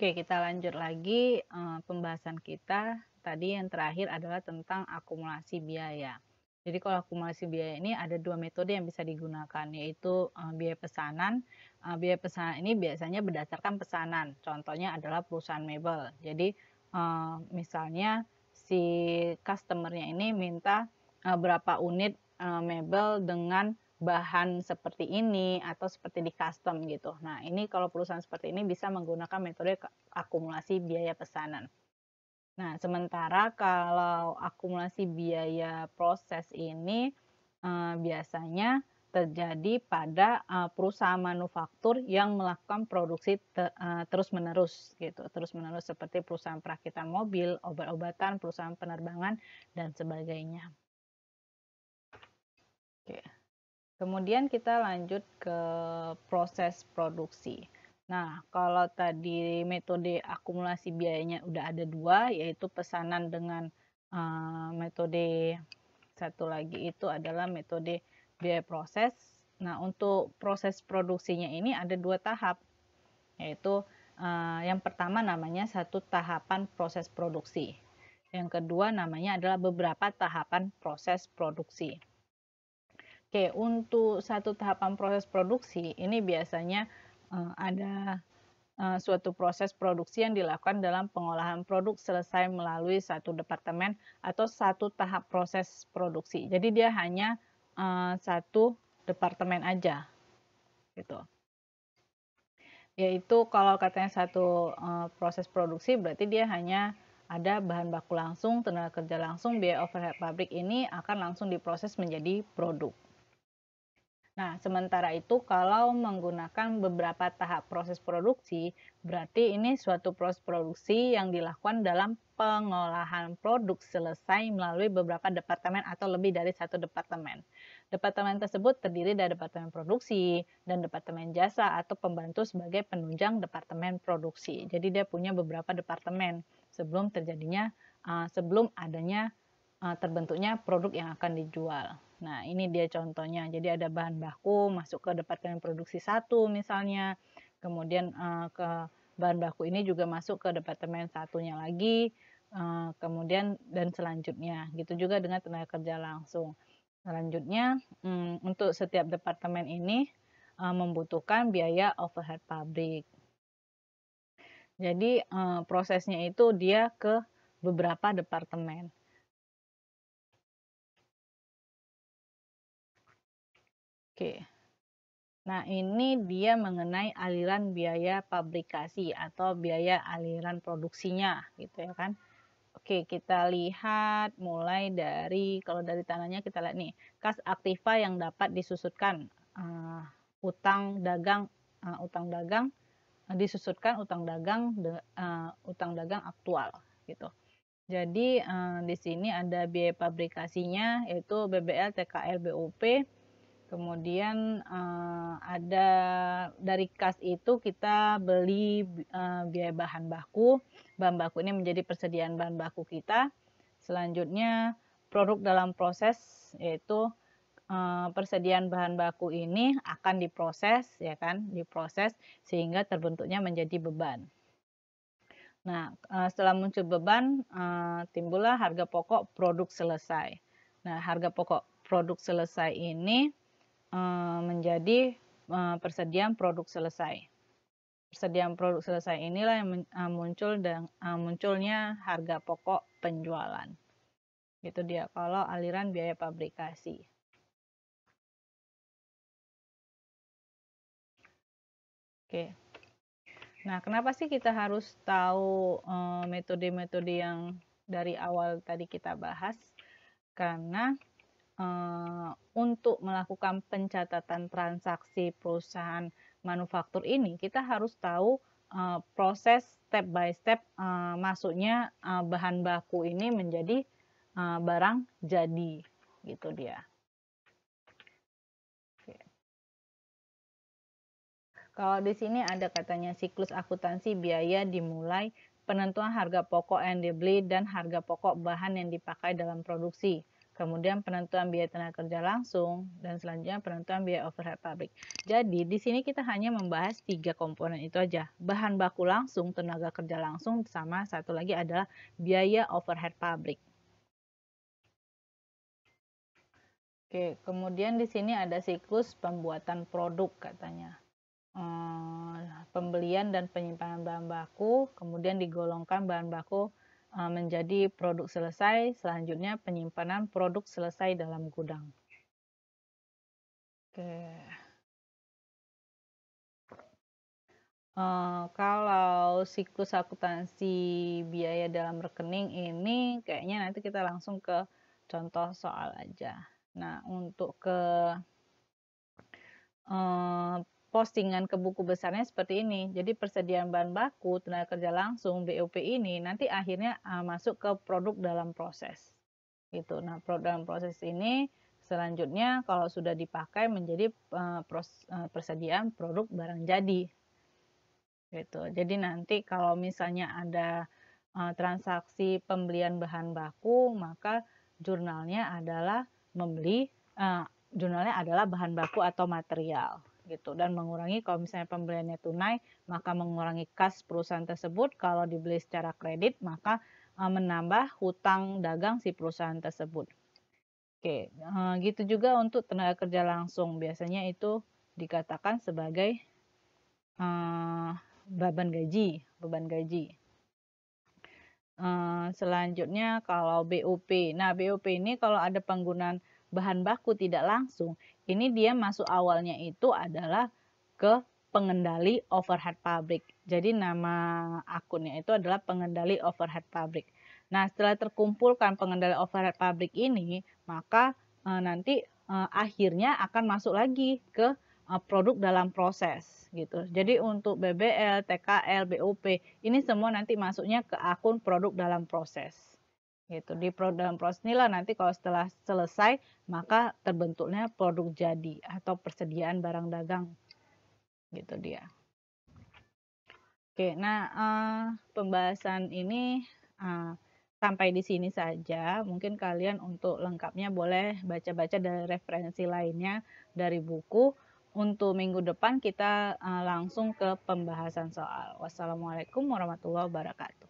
Oke, kita lanjut lagi pembahasan kita. Tadi yang terakhir adalah tentang akumulasi biaya. Jadi kalau akumulasi biaya ini ada dua metode yang bisa digunakan, yaitu biaya pesanan. Biaya pesanan ini biasanya berdasarkan pesanan. Contohnya adalah perusahaan mebel. Jadi misalnya si customer-nya ini minta berapa unit mebel dengan bahan seperti ini atau seperti di custom gitu. Nah, ini kalau perusahaan seperti ini bisa menggunakan metode akumulasi biaya pesanan. Nah, sementara kalau akumulasi biaya proses ini biasanya terjadi pada perusahaan manufaktur yang melakukan produksi terus-menerus gitu. Terus-menerus seperti perusahaan perakitan mobil, obat-obatan, perusahaan penerbangan dan sebagainya. Oke. Kemudian kita lanjut ke proses produksi. Nah, kalau tadi metode akumulasi biayanya udah ada dua, yaitu pesanan dengan metode satu lagi itu adalah metode biaya proses. Nah, untuk proses produksinya ini ada dua tahap, yaitu yang pertama namanya satu tahapan proses produksi. Yang kedua namanya adalah beberapa tahapan proses produksi. Oke, untuk satu tahapan proses produksi, ini biasanya ada suatu proses produksi yang dilakukan dalam pengolahan produk selesai melalui satu departemen atau satu tahap proses produksi. Jadi dia hanya satu departemen aja, gitu. Yaitu kalau katanya satu proses produksi, berarti dia hanya ada bahan baku langsung, tenaga kerja langsung, biaya overhead pabrik ini akan langsung diproses menjadi produk. Nah, sementara itu kalau menggunakan beberapa tahap proses produksi, berarti ini suatu proses produksi yang dilakukan dalam pengolahan produk selesai melalui beberapa departemen atau lebih dari satu departemen. Departemen tersebut terdiri dari departemen produksi dan departemen jasa atau pembantu sebagai penunjang departemen produksi. Jadi dia punya beberapa departemen sebelum adanya terbentuknya produk yang akan dijual. Nah, ini dia contohnya. Jadi ada bahan baku masuk ke departemen produksi 1 misalnya. Kemudian ke bahan baku ini juga masuk ke departemen satunya lagi. Kemudian dan selanjutnya. Gitu juga dengan tenaga kerja langsung. Selanjutnya, untuk setiap departemen ini membutuhkan biaya overhead pabrik. Jadi prosesnya itu dia ke beberapa departemen. Oke. Nah, ini dia mengenai aliran biaya pabrikasi atau biaya aliran produksinya, gitu ya kan. Oke, kita lihat mulai dari, kalau dari tanahnya kita lihat nih, kas aktiva yang dapat disusutkan, utang dagang disusutkan utang dagang aktual, gitu. Jadi di sini ada biaya pabrikasinya yaitu BBL, TKL, BOP. Kemudian ada dari kas itu kita beli biaya bahan baku. Bahan baku ini menjadi persediaan bahan baku kita. Selanjutnya produk dalam proses, yaitu persediaan bahan baku ini akan diproses, ya kan, diproses sehingga terbentuknya menjadi beban. Nah, setelah muncul beban, timbullah harga pokok produk selesai. Nah, harga pokok produk selesai ini menjadi persediaan produk selesai. Persediaan produk selesai inilah yang muncul dan munculnya harga pokok penjualan. Itu dia kalau aliran biaya pabrikasi. Oke. Nah, kenapa sih kita harus tahu metode-metode yang dari awal tadi kita bahas? Karena untuk melakukan pencatatan transaksi perusahaan manufaktur ini, kita harus tahu proses step by step masuknya bahan baku ini menjadi barang jadi, gitu dia. Oke. Kalau di sini ada katanya siklus akuntansi biaya dimulai penentuan harga pokok yang dibeli dan harga pokok bahan yang dipakai dalam produksi. kemudian penentuan biaya tenaga kerja langsung, dan selanjutnya penentuan biaya overhead pabrik. Jadi di sini kita hanya membahas 3 komponen itu aja. Bahan baku langsung, tenaga kerja langsung, sama satu lagi adalah biaya overhead pabrik. Oke, kemudian di sini ada siklus pembuatan produk katanya. Pembelian dan penyimpanan bahan baku, kemudian digolongkan bahan baku menjadi produk selesai, selanjutnya penyimpanan produk selesai dalam gudang. Oke. Kalau siklus akuntansi biaya dalam rekening ini kayaknya nanti kita langsung ke contoh soal aja. Nah, untuk ke postingan ke buku besarnya seperti ini. Jadi persediaan bahan baku, tenaga kerja langsung, BOP ini nanti akhirnya masuk ke produk dalam proses. Gitu. Nah, produk dalam proses ini selanjutnya kalau sudah dipakai menjadi persediaan produk barang jadi. Gitu. Jadi nanti kalau misalnya ada transaksi pembelian bahan baku, maka jurnalnya adalah jurnalnya adalah bahan baku atau material gitu, dan mengurangi kalau misalnya pembeliannya tunai maka mengurangi kas perusahaan tersebut, kalau dibeli secara kredit maka menambah hutang dagang si perusahaan tersebut. Oke, gitu juga untuk tenaga kerja langsung, biasanya itu dikatakan sebagai beban gaji. Selanjutnya kalau BOP. Nah, BOP ini kalau ada penggunaan bahan baku tidak langsung, ini dia masuk awalnya itu adalah ke pengendali overhead pabrik. Jadi nama akunnya itu adalah pengendali overhead pabrik. Nah, setelah terkumpulkan pengendali overhead pabrik ini, maka nanti akhirnya akan masuk lagi ke produk dalam proses gitu. Jadi untuk BBL, TKL, BOP ini semua nanti masuknya ke akun produk dalam proses. Gitu. Di produk dalam proses inilah nanti kalau setelah selesai maka terbentuknya produk jadi atau persediaan barang dagang. Gitu dia. Oke, nah pembahasan ini sampai di sini saja. Mungkin kalian untuk lengkapnya boleh baca-baca dari referensi lainnya dari buku. Untuk minggu depan kita langsung ke pembahasan soal. Wassalamualaikum warahmatullahi wabarakatuh.